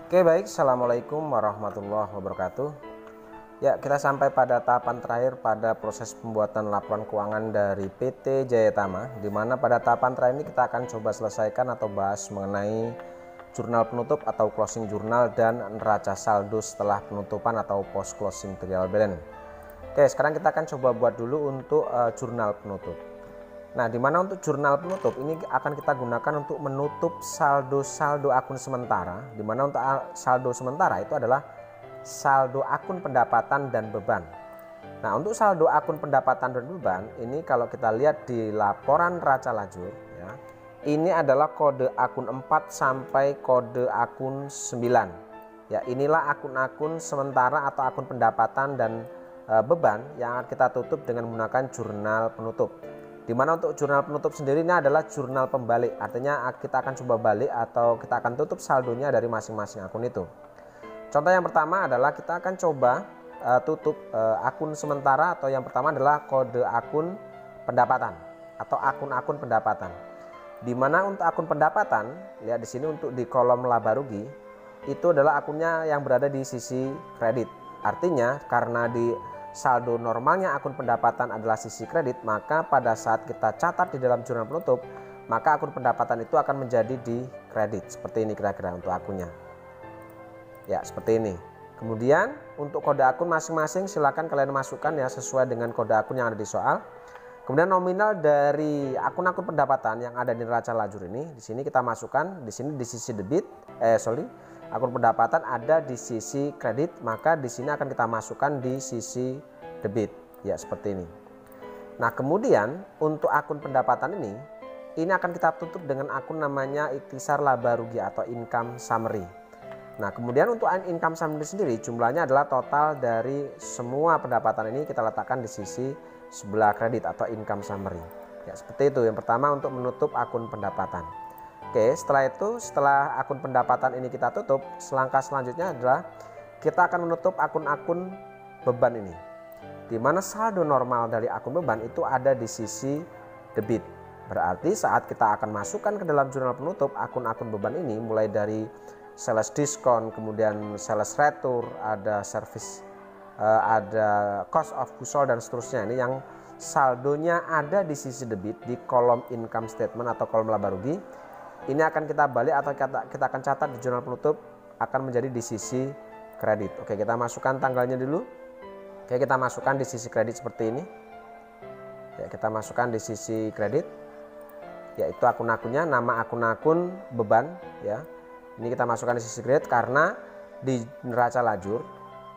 Oke baik, Assalamualaikum warahmatullahi wabarakatuh. Ya, kita sampai pada tahapan terakhir pada proses pembuatan laporan keuangan dari PT Jayatama, di mana pada tahapan terakhir ini kita akan coba selesaikan atau bahas mengenai jurnal penutup atau closing jurnal dan neraca saldo setelah penutupan atau post closing trial balance. Oke, sekarang kita akan coba buat dulu untuk jurnal penutup. Nah, di mana untuk jurnal penutup ini akan kita gunakan untuk menutup saldo-saldo akun sementara, di mana untuk saldo sementara itu adalah saldo akun pendapatan dan beban. Nah, untuk saldo akun pendapatan dan beban ini kalau kita lihat di laporan neraca lajur ya, ini adalah kode akun 4 sampai kode akun 9. Ya, inilah akun-akun sementara atau akun pendapatan dan beban yang kita tutup dengan menggunakan jurnal penutup. Dimana untuk jurnal penutup sendiri ini adalah jurnal pembalik, artinya kita akan coba balik atau kita akan tutup saldonya dari masing-masing akun itu. Contoh yang pertama adalah kita akan coba tutup akun sementara, atau yang pertama adalah kode akun pendapatan atau akun-akun pendapatan. Dimana untuk akun pendapatan, lihat di sini untuk di kolom laba rugi itu adalah akunnya yang berada di sisi kredit. Artinya karena di saldo normalnya akun pendapatan adalah sisi kredit, maka pada saat kita catat di dalam jurnal penutup, maka akun pendapatan itu akan menjadi di kredit. Seperti ini kira-kira untuk akunnya. Ya, seperti ini. Kemudian untuk kode akun masing-masing silakan kalian masukkan ya sesuai dengan kode akun yang ada di soal. Kemudian nominal dari akun-akun pendapatan yang ada di neraca lajur ini, di sini kita masukkan, di sini di sisi debit, akun pendapatan ada di sisi kredit, maka di sini akan kita masukkan di sisi debit. Ya, seperti ini. Nah, kemudian untuk akun pendapatan ini akan kita tutup dengan akun namanya ikhtisar laba rugi atau income summary. Nah, kemudian untuk income summary sendiri jumlahnya adalah total dari semua pendapatan ini kita letakkan di sisi sebelah kredit atau income summary. Ya, seperti itu. Yang pertama untuk menutup akun pendapatan. Oke, setelah itu, setelah akun pendapatan ini kita tutup, langkah selanjutnya adalah kita akan menutup akun-akun beban ini. Di mana saldo normal dari akun beban itu ada di sisi debit. Berarti saat kita akan masukkan ke dalam jurnal penutup akun-akun beban ini, mulai dari sales diskon, kemudian sales retur, ada service, ada cost of goods sold dan seterusnya. Ini yang saldonya ada di sisi debit di kolom income statement atau kolom laba rugi. Ini akan kita balik atau kita akan catat di jurnal penutup akan menjadi di sisi kredit. Oke, kita masukkan tanggalnya dulu. Oke, kita masukkan di sisi kredit seperti ini. Ya, kita masukkan di sisi kredit, yaitu akun-akunnya, nama akun-akun beban ya. Ini kita masukkan di sisi kredit karena di neraca lajur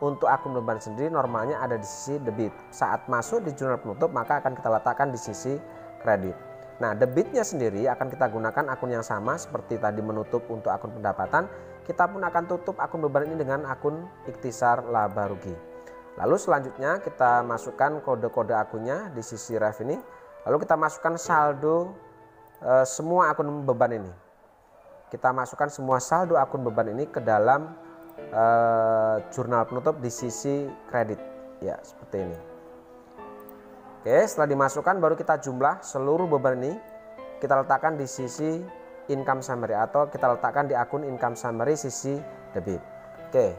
untuk akun beban sendiri normalnya ada di sisi debit. Saat masuk di jurnal penutup maka akan kita letakkan di sisi kredit. Nah, debitnya sendiri akan kita gunakan akun yang sama seperti tadi menutup untuk akun pendapatan. Kita pun akan tutup akun beban ini dengan akun ikhtisar laba rugi. Lalu selanjutnya kita masukkan kode-kode akunnya di sisi ref ini. Lalu kita masukkan saldo semua akun beban ini. Kita masukkan semua saldo akun beban ini ke dalam jurnal penutup di sisi kredit. Ya, seperti ini. Oke, setelah dimasukkan baru kita jumlah seluruh beban ini, kita letakkan di sisi income summary atau kita letakkan di akun income summary sisi debit. Oke,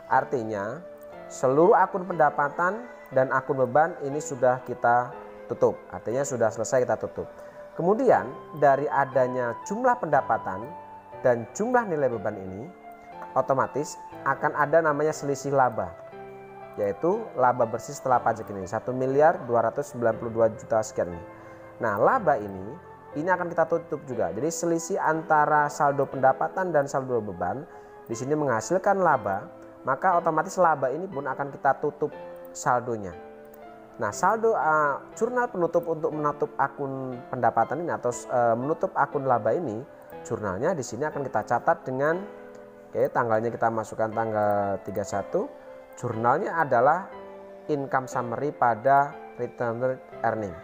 artinya seluruh akun pendapatan dan akun beban ini sudah kita tutup, artinya sudah selesai kita tutup. Kemudian dari adanya jumlah pendapatan dan jumlah nilai beban ini, otomatis akan ada namanya selisih laba, yaitu laba bersih setelah pajak ini 1.292.000.000 sekian ini. Nah, laba ini akan kita tutup juga. Jadi selisih antara saldo pendapatan dan saldo beban di sini menghasilkan laba, maka otomatis laba ini pun akan kita tutup saldonya. Nah, saldo jurnal penutup untuk menutup akun pendapatan ini atau menutup akun laba ini, jurnalnya di sini akan kita catat dengan tanggalnya kita masukkan tanggal 31. Jurnalnya adalah income summary pada return earning.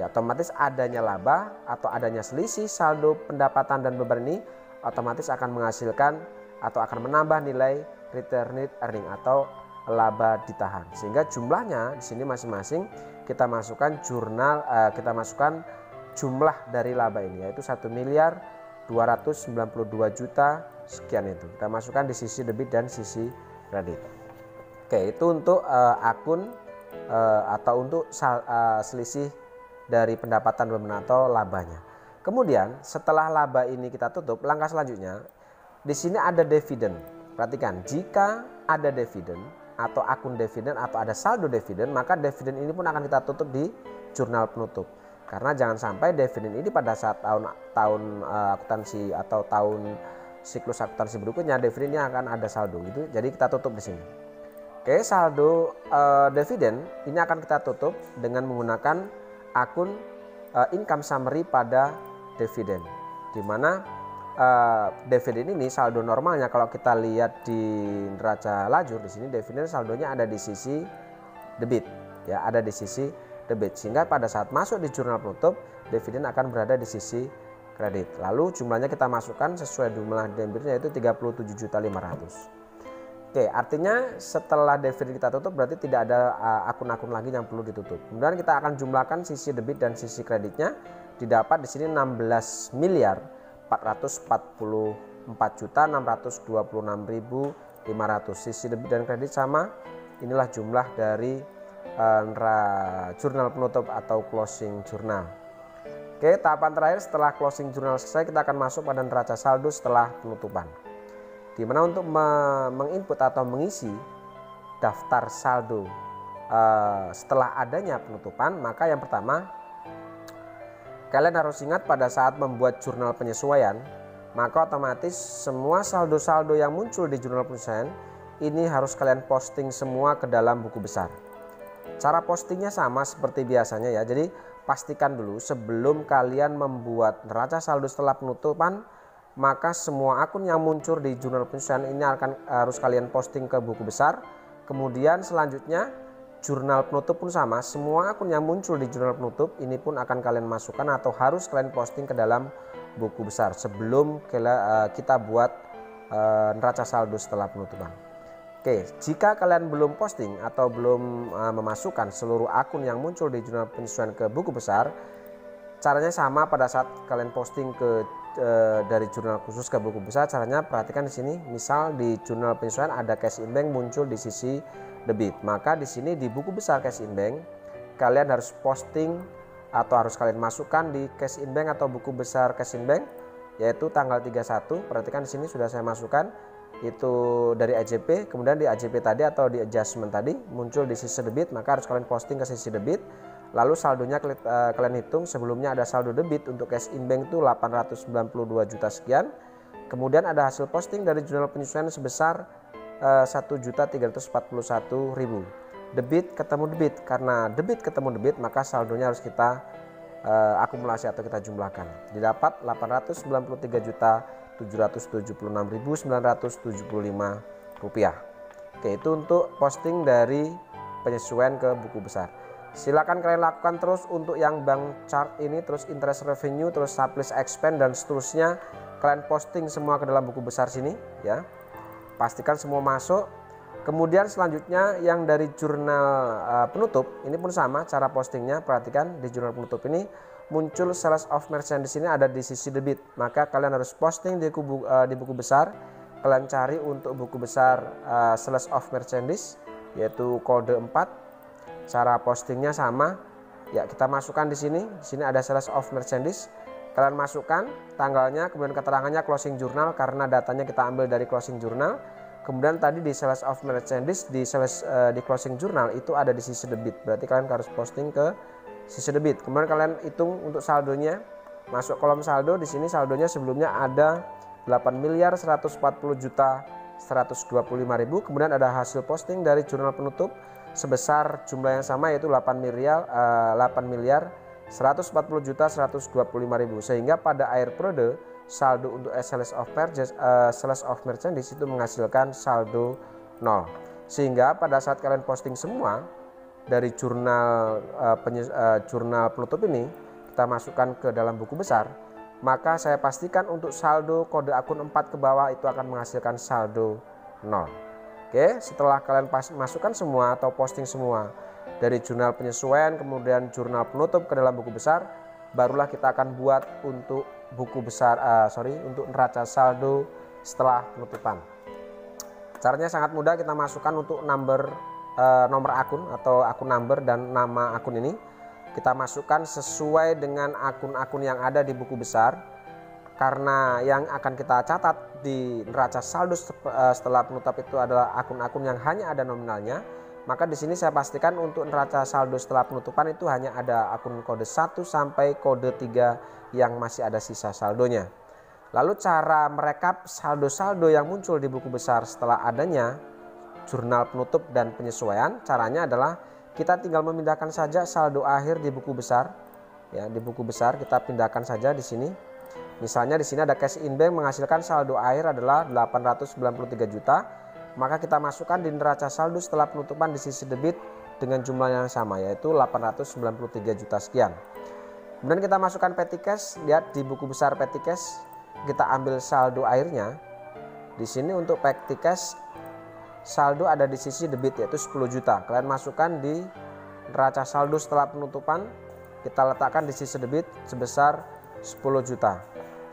Ya, otomatis adanya laba atau adanya selisih saldo pendapatan dan beban ini otomatis akan menghasilkan atau akan menambah nilai return earning atau laba ditahan. Sehingga jumlahnya di sini masing-masing kita masukkan jumlah dari laba ini, yaitu 1.292.000.000 292 juta sekian itu. Kita masukkan di sisi debit dan sisi kredit. Oke, itu untuk akun atau untuk selisih dari pendapatan benar atau labanya. Kemudian setelah laba ini kita tutup, langkah selanjutnya di sini ada dividen. Perhatikan, jika ada dividen atau akun dividen atau ada saldo dividen, maka dividen ini pun akan kita tutup di jurnal penutup. Karena jangan sampai dividen ini pada saat tahun akuntansi atau tahun siklus akuntansi berikutnya dividen ini akan ada saldo gitu. Jadi kita tutup di sini. Oke, saldo dividen ini akan kita tutup dengan menggunakan akun income summary pada dividen. Di mana dividen ini saldo normalnya kalau kita lihat di neraca lajur di sini dividen saldonya ada di sisi debit ya, ada di sisi debit, sehingga pada saat masuk di jurnal penutup dividen akan berada di sisi kredit. Lalu jumlahnya kita masukkan sesuai jumlah debitnya yaitu 37.500. Oke, artinya setelah dividen kita tutup berarti tidak ada akun-akun lagi yang perlu ditutup. Kemudian kita akan jumlahkan sisi debit dan sisi kreditnya, didapat di sini 16.444.626.500. Sisi debit dan kredit sama. Inilah jumlah dari jurnal penutup atau closing jurnal. Oke, tahapan terakhir setelah closing jurnal selesai, kita akan masuk pada neraca saldo setelah penutupan. Di mana untuk menginput atau mengisi daftar saldo setelah adanya penutupan, maka yang pertama kalian harus ingat pada saat membuat jurnal penyesuaian, maka otomatis semua saldo-saldo yang muncul di jurnal penyesuaian ini harus kalian posting semua ke dalam buku besar. Cara postingnya sama seperti biasanya ya. Jadi pastikan dulu sebelum kalian membuat neraca saldo setelah penutupan, maka semua akun yang muncul di jurnal penyesuaian ini harus kalian posting ke buku besar. Kemudian selanjutnya jurnal penutup pun sama, semua akun yang muncul di jurnal penutup ini pun akan kalian masukkan atau harus kalian posting ke dalam buku besar sebelum kita buat neraca saldo setelah penutupan. Oke, jika kalian belum posting atau belum memasukkan seluruh akun yang muncul di jurnal penyesuaian ke buku besar, caranya sama pada saat kalian posting dari jurnal khusus ke buku besar. Caranya perhatikan di sini, misal di jurnal penyesuaian ada cash in bank muncul di sisi debit, maka di sini di buku besar cash in bank kalian harus posting atau harus kalian masukkan di cash in bank atau buku besar cash in bank yaitu tanggal 31. Perhatikan di sini sudah saya masukkan itu dari AJP, kemudian di AJP tadi atau di adjustment tadi muncul di sisi debit, maka harus kalian posting ke sisi debit. Lalu saldonya kalian hitung, sebelumnya ada saldo debit untuk cash in bank itu 892 juta sekian. Kemudian ada hasil posting dari jurnal penyesuaian sebesar 1.341.000. Debit ketemu debit, karena debit ketemu debit maka saldonya harus kita akumulasi atau kita jumlahkan. Didapat 893.776.975 rupiah. Oke, itu untuk posting dari penyesuaian ke buku besar. Silakan kalian lakukan terus untuk yang bank chart ini, terus interest revenue, terus surplus expense dan seterusnya. Kalian posting semua ke dalam buku besar sini ya. Pastikan semua masuk. Kemudian selanjutnya yang dari jurnal penutup ini pun sama cara postingnya. Perhatikan di jurnal penutup ini muncul sales of merchandise ini ada di sisi debit, maka kalian harus posting di buku besar. Kalian cari untuk buku besar sales of merchandise yaitu kode 4. Cara postingnya sama ya, kita masukkan di sini. Di sini ada sales of merchandise. Kalian masukkan tanggalnya, kemudian keterangannya closing journal karena datanya kita ambil dari closing journal. Kemudian tadi di sales of merchandise di closing journal itu ada di sisi debit. Berarti kalian harus posting ke sisi debit. Kemudian kalian hitung untuk saldonya. Masuk kolom saldo, di sini saldonya sebelumnya ada 8.140.125.000. Kemudian ada hasil posting dari jurnal penutup sebesar jumlah yang sama yaitu 8.140.125.000. Sehingga pada akhir periode saldo untuk sales of merchandise itu menghasilkan saldo 0. Sehingga pada saat kalian posting semua dari jurnal penutup ini kita masukkan ke dalam buku besar, maka saya pastikan untuk saldo kode akun 4 ke bawah itu akan menghasilkan saldo 0. Oke, setelah kalian masukkan semua atau posting semua dari jurnal penyesuaian kemudian jurnal penutup ke dalam buku besar, barulah kita akan buat untuk buku besar untuk neraca saldo setelah penutupan. Caranya sangat mudah, kita masukkan untuk nomor akun atau akun number dan nama akun ini kita masukkan sesuai dengan akun-akun yang ada di buku besar. Karena yang akan kita catat di neraca saldo setelah penutup itu adalah akun-akun yang hanya ada nominalnya, maka di sini saya pastikan untuk neraca saldo setelah penutupan itu hanya ada akun kode 1 sampai kode 3 yang masih ada sisa saldonya. Lalu cara merekap saldo-saldo yang muncul di buku besar setelah adanya jurnal penutup dan penyesuaian, caranya adalah kita tinggal memindahkan saja saldo akhir di buku besar. Ya, di buku besar kita pindahkan saja di sini. Misalnya di sini ada cash in bank menghasilkan saldo akhir adalah 893 juta, maka kita masukkan di neraca saldo setelah penutupan di sisi debit dengan jumlah yang sama, yaitu 893 juta sekian. Kemudian kita masukkan petty cash, lihat di buku besar petty cash, kita ambil saldo akhirnya. Di sini untuk petty cash saldo ada di sisi debit yaitu 10 juta. Kalian masukkan di neraca saldo setelah penutupan, kita letakkan di sisi debit sebesar 10 juta.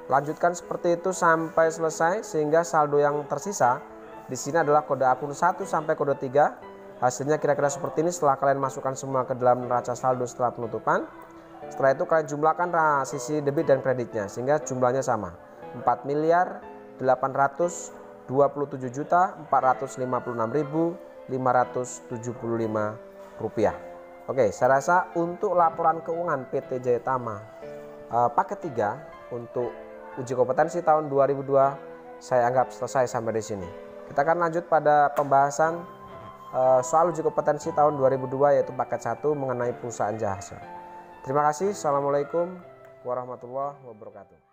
Lanjutkan seperti itu sampai selesai sehingga saldo yang tersisa di sini adalah kode akun 1 sampai kode 3. Hasilnya kira-kira seperti ini setelah kalian masukkan semua ke dalam neraca saldo setelah penutupan. Setelah itu kalian jumlahkan sisi debit dan kreditnya sehingga jumlahnya sama. 4.827.456.575 rupiah. Oke, saya rasa untuk laporan keuangan PT Jaya Tama paket 3 untuk uji kompetensi tahun 2002 saya anggap selesai sampai di sini. Kita akan lanjut pada pembahasan soal uji kompetensi tahun 2002 yaitu paket 1 mengenai perusahaan jasa. Terima kasih. Assalamualaikum warahmatullahi wabarakatuh.